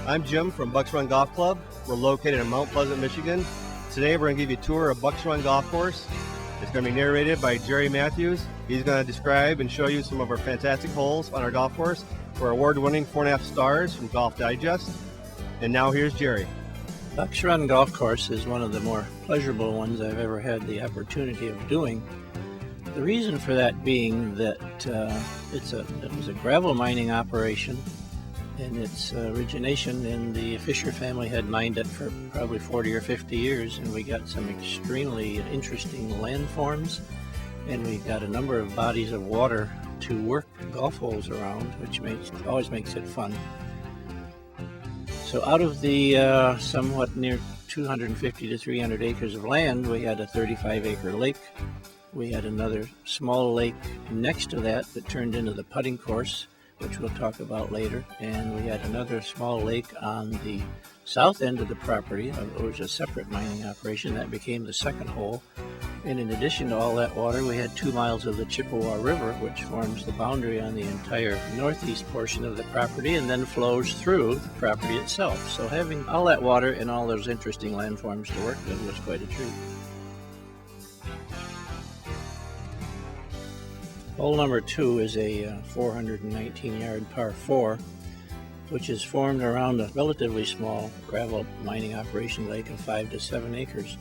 I'm Jim from Bucks Run Golf Club. We're located in Mount Pleasant, Michigan. Today we're going to give you a tour of Bucks Run Golf Course. It's going to be narrated by Jerry Matthews. He's going to describe and show you some of our fantastic holes on our golf course. We're award-winning 4.5 stars from Golf Digest. And now here's Jerry. Bucks Run Golf Course is one of the more pleasurable ones I've ever had the opportunity of doing. The reason for that being that it was a gravel mining operation. In its origination, and the Fisher family had mined it for probably 40 or 50 years, and we got some extremely interesting landforms, and we got a number of bodies of water to work golf holes around, which always makes it fun. So out of the somewhat near 250 to 300 acres of land, we had a 35-acre lake. We had another small lake next to that turned into the putting course, which we'll talk about later, and we had another small lake on the south end of the property. It was a separate mining operation that became the second hole, and in addition to all that water, we had 2 miles of the Chippewa River, which forms the boundary on the entire northeast portion of the property and then flows through the property itself. So having all that water and all those interesting landforms to work with was quite a treat. Hole number 2 is a 419-yard par 4, which is formed around a relatively small gravel mining operation lake of 5 to 7 acres.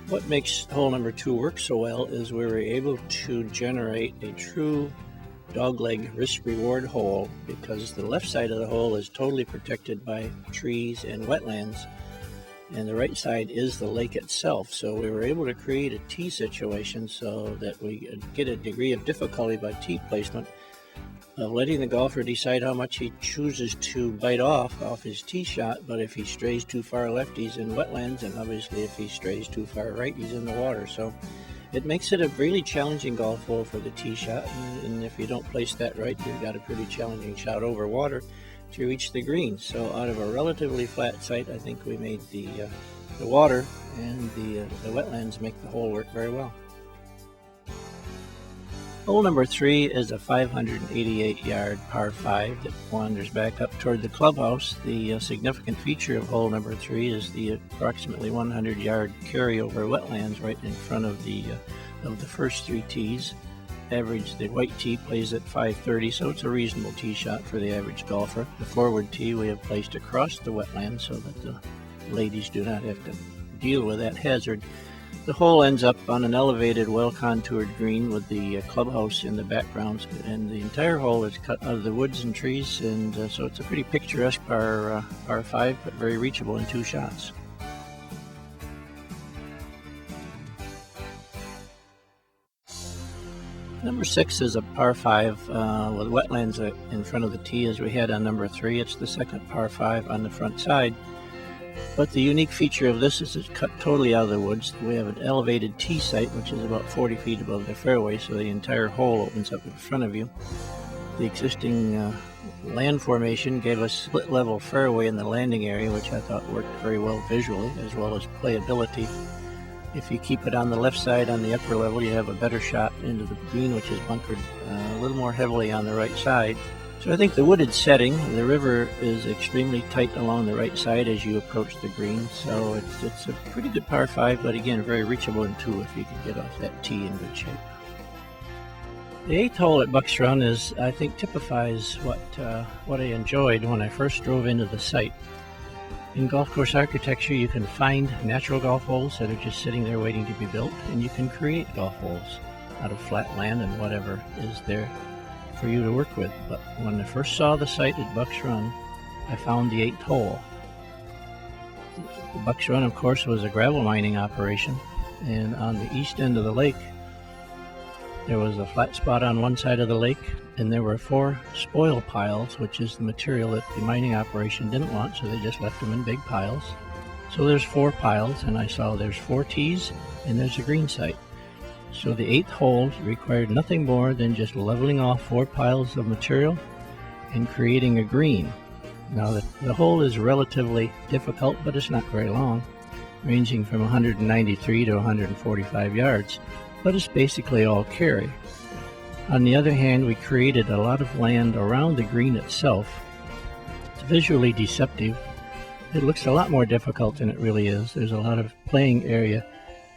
What makes hole number 2 work so well is we were able to generate a true dogleg risk-reward hole, because the left side of the hole is totally protected by trees and wetlands, and the right side is the lake itself. So we were able to create a tee situation so that we get a degree of difficulty by tee placement of letting the golfer decide how much he chooses to bite off his tee shot. But if he strays too far left, he's in wetlands, and obviously if he strays too far right, he's in the water. So it makes it a really challenging golf hole for the tee shot, and if you don't place that right, you've got a pretty challenging shot over water to reach the green. So out of a relatively flat site, I think we made the water and the wetlands make the hole work very well. Hole number 3 is a 588-yard par 5 that wanders back up toward the clubhouse. The significant feature of hole number 3 is the approximately 100-yard carryover wetlands right in front of the first 3 tees. Average, the white tee plays at 530, so it's a reasonable tee shot for the average golfer. The forward tee we have placed across the wetland so that the ladies do not have to deal with that hazard. The hole ends up on an elevated, well-contoured green with the clubhouse in the background, and the entire hole is cut out of the woods and trees, and so it's a pretty picturesque par 5, but very reachable in 2 shots. Number 6 is a par 5 with wetlands in front of the tee as we had on number 3. It's the second par 5 on the front side. But the unique feature of this is it's cut totally out of the woods. We have an elevated tee site, which is about 40 feet above the fairway, so the entire hole opens up in front of you. The existing land formation gave us split level fairway in the landing area, which I thought worked very well visually as well as playability. If you keep it on the left side on the upper level, you have a better shot into the green, which is bunkered a little more heavily on the right side. So I think the wooded setting, the river is extremely tight along the right side as you approach the green. So it's a pretty good par 5, but again, very reachable in 2 if you can get off that tee in good shape. The 8th hole at Bucks Run I think, typifies what I enjoyed when I first drove into the site. In golf course architecture, you can find natural golf holes that are just sitting there waiting to be built, and you can create golf holes out of flat land and whatever is there for you to work with. But when I first saw the site at Bucks Run, I found the 8th hole. The Bucks Run, of course, was a gravel mining operation, and on the east end of the lake, there was a flat spot on one side of the lake, and there were 4 spoil piles, which is the material that the mining operation didn't want, so they just left them in big piles. So there's 4 piles, and I saw there's 4 tees, and there's a green site. So the 8th hole required nothing more than just leveling off 4 piles of material and creating a green. Now the hole is relatively difficult, but it's not very long, ranging from 193 to 145 yards, but it's basically all carry. On the other hand, we created a lot of land around the green itself. It's visually deceptive It looks a lot more difficult than it really is. There's a lot of playing area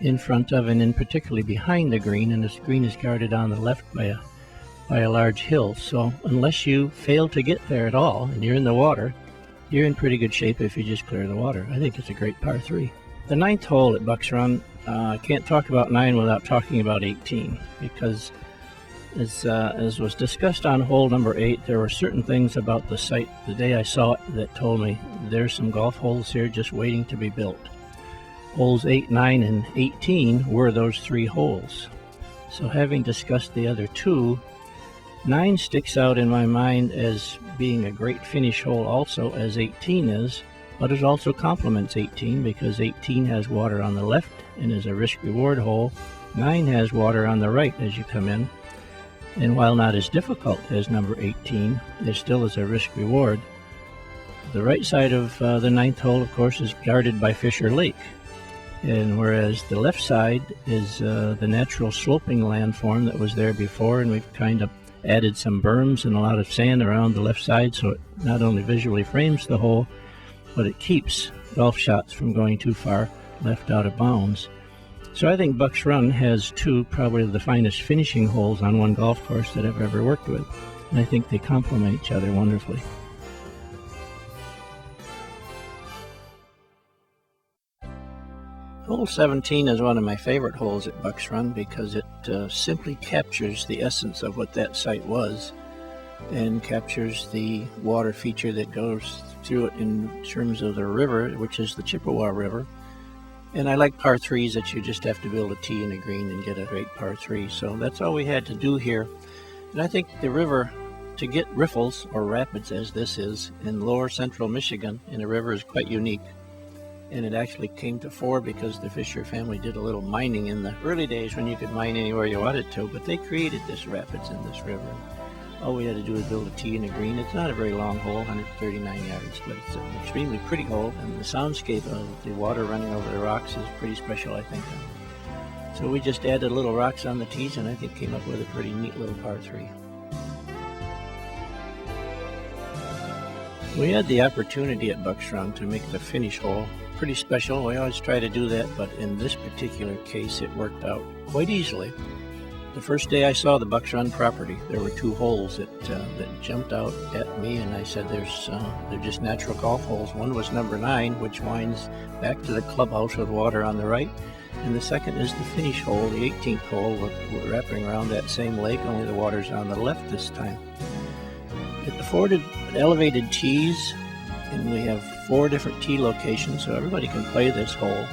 in front of and in particularly behind the green, and this green is guarded on the left by a large hill. So unless you fail to get there at all and you're in the water, you're in pretty good shape if you just clear the water. I think it's a great par 3. The 9th hole at Bucks Run, I can't talk about 9 without talking about 18, because as was discussed on hole number 8, there were certain things about the site the day I saw it that told me there's some golf holes here just waiting to be built. Holes 8, 9, and 18 were those 3 holes. So having discussed the other 2, 9 sticks out in my mind as being a great finish hole also, as 18 is, but it also complements 18 because 18 has water on the left and is a risk-reward hole. 9 has water on the right as you come in, and while not as difficult as number 18, there still is a risk-reward. The right side of the 9th hole, of course, is guarded by Fisher Lake, and whereas the left side is the natural sloping landform that was there before, and we've kind of added some berms and a lot of sand around the left side, so it not only visually frames the hole, but it keeps golf shots from going too far left out of bounds. So I think Bucks Run has 2 probably the finest finishing holes on one golf course that I've ever worked with, and I think they complement each other wonderfully. Hole 17 is one of my favorite holes at Bucks Run because it simply captures the essence of what that site was and captures the water feature that goes through it in terms of the river, which is the Chippewa River. And I like par 3s that you just have to build a tee and a green and get a great par 3. So that's all we had to do here. And I think the river, to get riffles, or rapids as this is, in lower central Michigan, in a river is quite unique. And it actually came to 4 because the Fisher family did a little mining in the early days when you could mine anywhere you wanted to, but they created this rapids in this river. All we had to do is build a tee and a green. It's not a very long hole, 139 yards, but it's an extremely pretty hole, and the soundscape of the water running over the rocks is pretty special, I think. So we just added little rocks on the tees, and I think came up with a pretty neat little par 3. We had the opportunity at Bucks Run to make the finish hole pretty special. We always try to do that, but in this particular case it worked out quite easily. The first day I saw the Bucks Run property, there were 2 holes that jumped out at me, and I said they're just natural golf holes. One was number 9, which winds back to the clubhouse with water on the right, and the second is the finish hole, the 18th hole. We're wrapping around that same lake, only the water's on the left this time. It afforded elevated tees, and we have 4 different tee locations, so everybody can play this hole.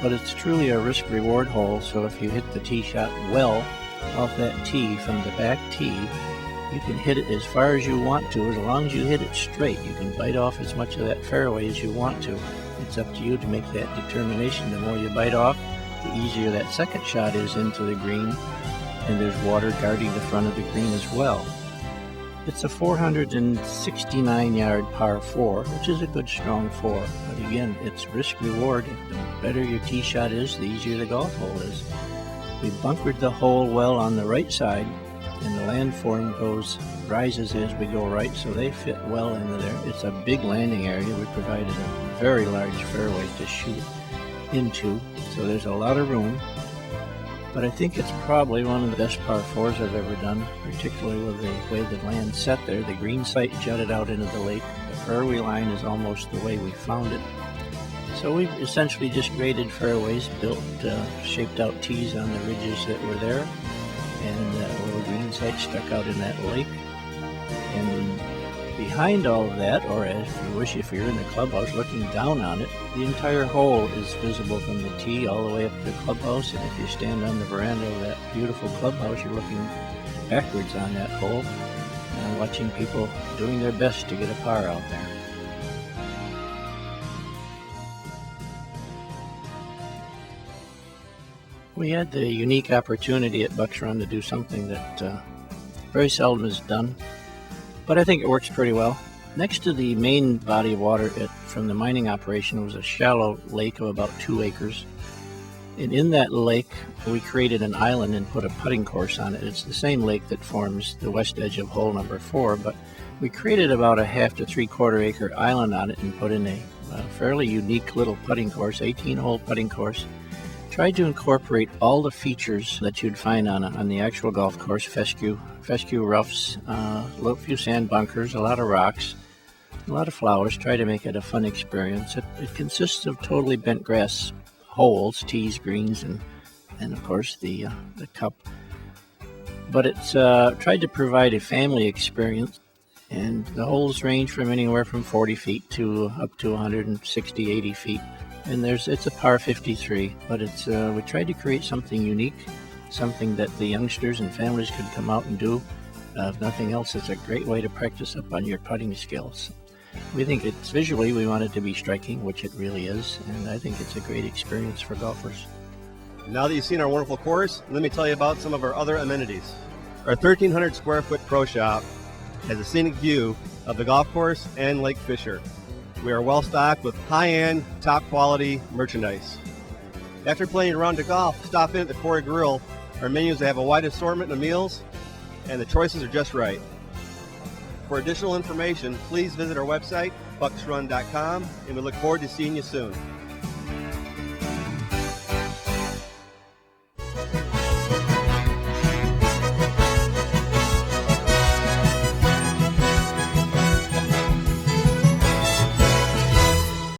But it's truly a risk-reward hole, so if you hit the tee shot well off that tee from the back tee, you can hit it as far as you want to. As long as you hit it straight, you can bite off as much of that fairway as you want to. It's up to you to make that determination. The more you bite off, the easier that second shot is into the green, and there's water guarding the front of the green as well. It's a 469-yard par 4, which is a good strong 4. But again, it's risk-reward. The better your tee shot is, the easier the golf hole is. We bunkered the hole well on the right side, and the landform rises as we go right, so they fit well into there. It's a big landing area. We provided a very large fairway to shoot into, so there's a lot of room. But I think it's probably one of the best par 4s I've ever done, particularly with the way the land set there. The green site jutted out into the lake. The fairway line is almost the way we found it. So we've essentially just graded fairways, built, shaped out tees on the ridges that were there, and a little green site stuck out in that lake. And behind all of that, or as you wish, if you're in the clubhouse looking down on it, the entire hole is visible from the tee all the way up to the clubhouse. And if you stand on the veranda of that beautiful clubhouse, you're looking backwards on that hole, watching people doing their best to get a par out there. We had the unique opportunity at Bucks Run to do something that very seldom is done, but I think it works pretty well. Next to the main body of water from the mining operation was a shallow lake of about 2 acres. And in that lake, we created an island and put a putting course on it. It's the same lake that forms the west edge of hole number 4, but we created about a 1/2 to 3/4 acre island on it and put in a a fairly unique little putting course, 18-hole putting course. Tried to incorporate all the features that you'd find on the actual golf course, fescue roughs, a few sand bunkers, a lot of rocks, a lot of flowers. Try to make it a fun experience. It consists of totally bent grass holes, tees, greens, and of course the cup. But it's tried to provide a family experience, and the holes range from anywhere from 40 feet to up to 160, 80 feet. And it's a par 53, but we tried to create something unique, something that the youngsters and families could come out and do. If nothing else, it's a great way to practice up on your putting skills. We think we want it to be striking, which it really is, and I think it's a great experience for golfers. Now that you've seen our wonderful course, let me tell you about some of our other amenities. Our 1,300 square foot pro shop has a scenic view of the golf course and Lake Fisher. We are well stocked with high-end, top-quality merchandise. After playing a round of golf, stop in at the Quarry Grill. Our menus have a wide assortment of meals, and the choices are just right. For additional information, please visit our website, bucksrun.com, and we look forward to seeing you soon.